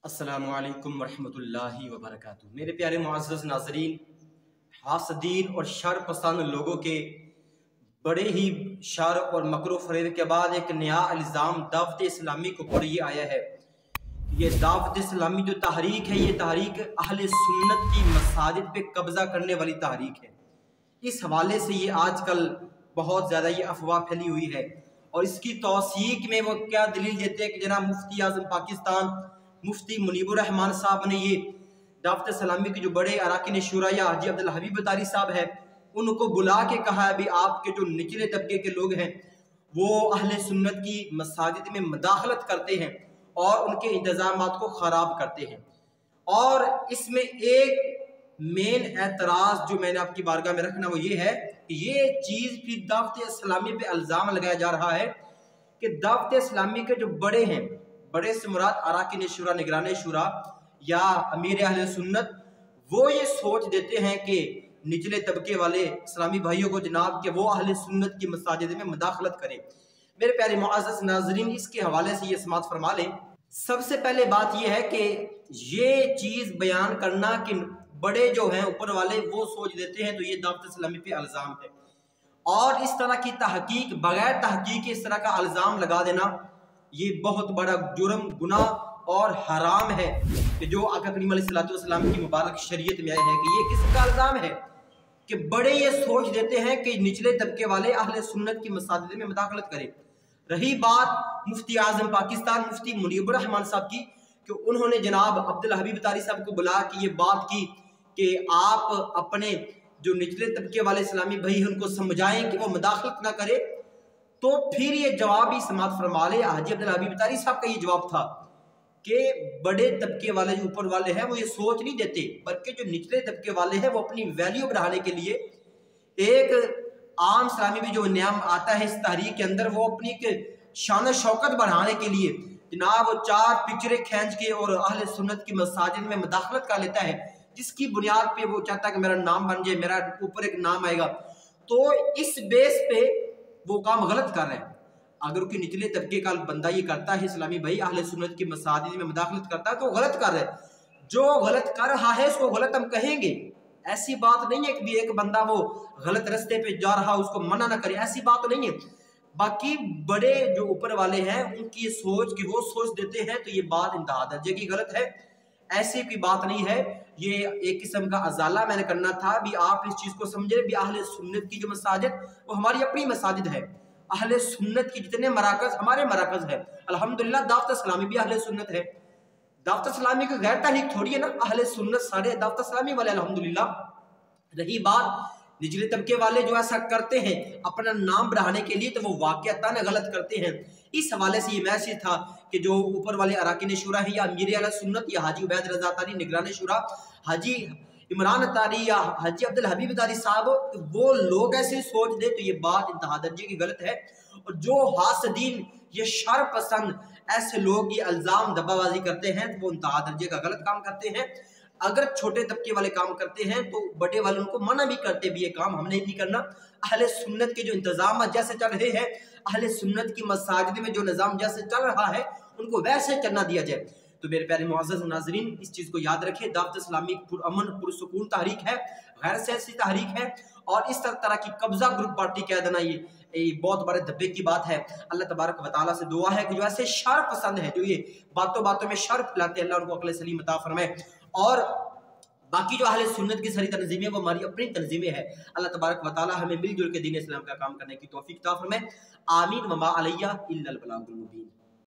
अस्सलामु अलैकुम वरहमतुल्लाहि वबरकातुहू। मेरे प्यारे मुअज़्ज़ज़ नाज़रीन, हासदीन और शर पसंद लोगों के बड़े ही शर और मकरो फरेब के बाद एक नया इल्ज़ाम दावत इस्लामी के ऊपर ये आया है। ये दावत इस्लामी जो तहरीक है, ये तहरीक अहले सुन्नत की मसाजिद पे कब्ज़ा करने वाली तहरीक है। इस हवाले से ये आजकल बहुत ज़्यादा ये अफवाह फैली हुई है और इसकी तौसीक में वो क्या दलील देते हैं कि जनाब मुफ्ती आज़म पाकिस्तान मुफ्ती मुनीबुर रहमान साहब ने ये दावत इस्लामी के जो बड़े अरकान शुरा या हाजी अब्दुल हबीब तारी साहब है उनको बुला के कहा है, अभी आपके जो निचले तबके के लोग हैं वो अहले सुन्नत की मसाजिद में मदाखलत करते हैं और उनके इंतजामात को ख़राब करते हैं। और इसमें एक मेन एतराज़ जो मैंने आपकी बारगाह में रखना वो ये है कि ये चीज़ फिर दावत इस्लामी पे इल्ज़ाम लगाया जा रहा है कि दावत इस्लामी के जो बड़े हैं, बड़े से मुराद अरकान शुरा, निगरान शुरा या अमीर अहले सुन्नत, वो ये सोच देते हैं कि निचले तबके वाले इस्लामी भाइयों को जनाब के वो अहले सुन्नत की मसाजिद में मदाखलत करें। मेरे प्यारे मुअज़्ज़ज़ नाज़रीन, इसके हवाले से ये समाअत फरमा लें। सबसे पहले बात ये है कि ये चीज़ बयान करना कि बड़े जो हैं ऊपर वाले वो सोच देते हैं, तो ये दावत इस्लामी पे इल्ज़ाम है। और इस तरह की तहकीक बगैर तहकीक इस तरह का इल्ज़ाम लगा देना ये बहुत बड़ा जुर्म, गुनाह और हराम है कि जो आका करीम अलैहिस्सलाम की मुबारक शरीयत में आया है कि ये किसका इल्ज़ाम है कि बड़े ये सोच देते हैं कि निचले तबके वाले अहले सुन्नत की मसाजिद में मदाखलत करें। रही बात मुफ्ती आज़म पाकिस्तान मुफ्ती मुनीबुर रहमान साहब की कि उन्होंने जनाब अब्दुल हबीब तारी साहब को बुला के ये बात की कि आप अपने जो निचले तबके वाले इस्लामी भाई हैं उनको समझाएं कि वो मदाखलत ना करे, तो फिर ये जवाब ही समाअत फरमा ले। हाजी अब्दुल हबीब तारी साहब का ये जवाब था कि बड़े तबके वाले जो ऊपर वाले हैं वो ये सोच नहीं देते, बल्कि जो निचले तबके वाले हैं वो अपनी वैल्यू बढ़ाने के लिए एक आम इस्लामी भी जो नियम आता है इस तहरीक के अंदर, वो अपनी शान शौकत बढ़ाने के लिए जनाब वो 4 पिक्चरें खींच के और अहले सुन्नत की मसाजिद में मदाखलत कर लेता है, जिसकी बुनियाद पे वो चाहता है कि मेरा नाम बन जाए, मेरा ऊपर एक नाम आएगा। तो इस बेस पे वो काम गलत कर रहे हैं। अगर कोई निचले तबके का बंदा ये करता है, इस्लामी भाई अहले सुन्नत की मसाजिद में मदाखलत करता है, तो गलत कर रहा है। जो गलत कर रहा है उसको गलत हम कहेंगे। ऐसी बात नहीं है कि एक बंदा वो गलत रास्ते पे जा रहा है उसको मना ना करे, ऐसी बात तो नहीं है। बाकी बड़े जो ऊपर वाले हैं उनकी ये सोच कि वो सोच देते हैं, तो ये बात इंतहा दर्जे की गलत है। ऐसी कोई बात नहीं है। ये एक किस्म का अजाला मैंने करना था, भी आप इस चीज़ को समझे भी अहले सुन्नत की जो मसाजिद वो हमारी अपनी मसाजिद है। अहले सुन्नत की जितने मराकज़ हमारे मराकज़ है, अल्हम्दुलिल्लाह दावत इस्लामी भी अहले सुन्नत है। दावत इस्लामी की गैर तहरीक थोड़ी है ना, अहले सुन्नत सारे दावत इस्लामी वाले अल्हम्दुलिल्लाह। रही बात निचले तबके वाले जो ऐसा करते हैं अपना नाम बढ़ाने के लिए, तो वो वाक़अतन गलत करते हैं। इस हवाले से ये मैसेज था कि जो ऊपर वाले अरकान शुरा है या अमीर अहले सुन्नत या हाजी उबैद रज़ा तारी निगरान शुरा, हाजी इमरान तारी या हाजी अब्दुल हबीब तारी साहब, वो लोग ऐसे सोच दे तो ये बात इंतहा दर्जे की गलत है। और जो हासदीन ये शर पसंद ऐसे लोग ये इल्ज़ाम दबाबाजी करते हैं तो वो इंतहा दर्जे का गलत काम करते हैं। अगर छोटे तबके वाले काम करते हैं तो बड़े वाले उनको मना भी करते भी, ये काम हमने नहीं करना। अहले सुन्नत के जो इंतजाम जैसे चल रहे हैं, अहले सुन्नत की मसाजिद में जो निज़ाम जैसे चल रहा है उनको वैसे चलना दिया जाए। तो मेरे प्यारे मुअज़्ज़ज़ नाज़रीन, इस चीज़ को याद रखें, दावत इस्लामी पुरअमन पुरसुकून तहरीक है, गैर सियासी तहरीक है। और इस तरह की कब्ज़ा ग्रुप पार्टी कह देना ये बहुत बड़े धब्बे की बात है। अल्लाह तबारक व तआला से दुआ है कि जो ऐसे शर पसंद है, जो ये बातों बातों में शर फैलाते हैं, अल्लाह उनको अक़ल सलीम अता फरमाए। और बाकी जो अहले सुन्नत की सारी तंजीमें वो हमारी अपनी तंजीमें है। अल्लाह तबारक व तआला हमें मिलजुल के दीन इस्लाम का काम करने की तौफीक अता फरमाए। आमीन व मा अलैया इल्लल बलागुल मुबीन।